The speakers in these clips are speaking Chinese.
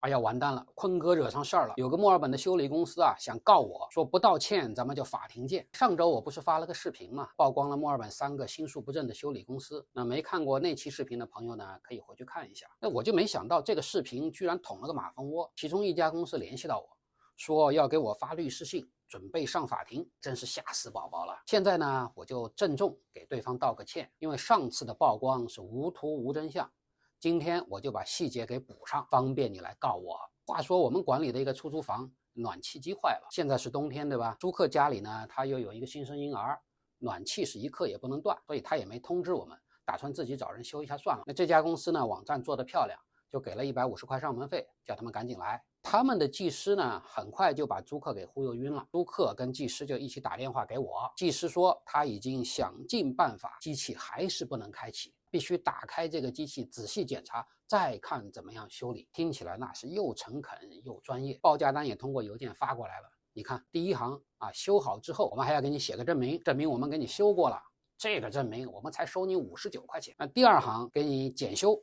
哎呀，完蛋了，坤哥惹上事儿了。有个墨尔本的修理公司啊，想告我说不道歉，咱们就法庭见。上周我不是发了个视频嘛，曝光了墨尔本3个心术不正的修理公司。那没看过那期视频的朋友呢，可以回去看一下。那我就没想到这个视频居然捅了个马蜂窝，其中一家公司联系到我，说要给我发律师信，准备上法庭，真是吓死宝宝了。现在呢，我就郑重给对方道个歉，因为上次的曝光是无图无真相。今天我就把细节给补上，方便你来告我。话说我们管理的一个出租房暖气机坏了，现在是冬天对吧？租客家里呢，他又有一个新生婴儿，暖气是一刻也不能断，所以他也没通知我们，打算自己找人修一下算了。那这家公司呢，网站做得漂亮，就给了150块上门费，叫他们赶紧来。他们的技师呢，很快就把租客给忽悠晕了。租客跟技师就一起打电话给我，技师说他已经想尽办法，机器还是不能开启，必须打开这个机器仔细检查，再看怎么样修理。听起来那是又诚恳又专业。报价单也通过邮件发过来了。你看第一行啊，修好之后，我们还要给你写个证明，证明我们给你修过了。这个证明我们才收你59块钱。那第二行给你检修。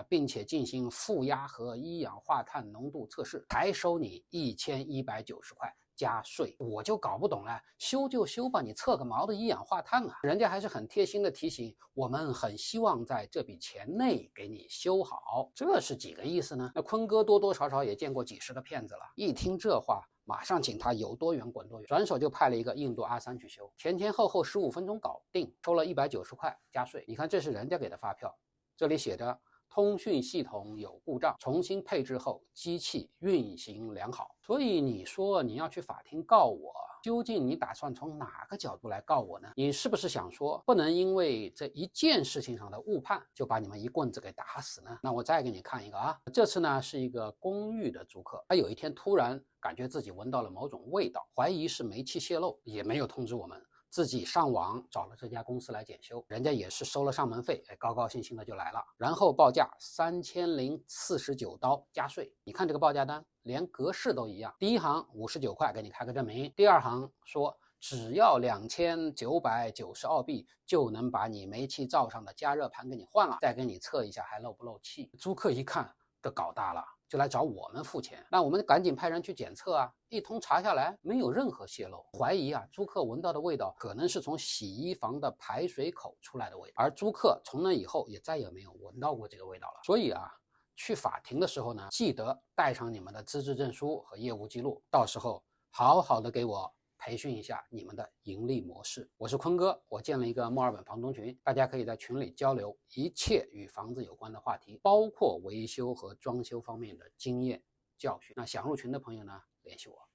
并且进行负压和一氧化碳浓度测试，才收你1190块加税。我就搞不懂了，修就修吧，你测个毛的一氧化碳啊！人家还是很贴心的提醒我们，很希望在这笔钱内给你修好，这是几个意思呢？那坤哥多多少少也见过几十个骗子了，一听这话，马上请他有多远滚多远，转手就派了一个印度阿三去修，前后15分钟搞定，收了190块加税。你看这是人家给的发票，这里写着通讯系统有故障，重新配置后机器运行良好。所以你说你要去法庭告我，究竟你打算从哪个角度来告我呢？你是不是想说不能因为这一件事情上的误判就把你们一棍子给打死呢？那我再给你看一个啊，这次呢是一个公寓的租客，他有一天突然感觉自己闻到了某种味道，怀疑是煤气泄漏，也没有通知我们，自己上网找了这家公司来检修，人家也是收了上门费，高高兴兴的就来了，然后报价3049刀加税。你看这个报价单，连格式都一样，第一行59块给你开个证明，第二行说只要2990澳币就能把你煤气灶上的加热盘给你换了，再给你测一下还漏不漏气。租客一看这搞大了，就来找我们付钱，那我们赶紧派人去检测啊，一通查下来没有任何泄漏，怀疑啊租客闻到的味道可能是从洗衣房的排水口出来的味道，而租客从那以后也再也没有闻到过这个味道了。所以啊，去法庭的时候呢，记得带上你们的资质证书和业务记录，到时候好好的给我培训一下你们的盈利模式。我是坤哥，我建了一个墨尔本房东群，大家可以在群里交流一切与房子有关的话题，包括维修和装修方面的经验教训。那想入群的朋友呢，联系我。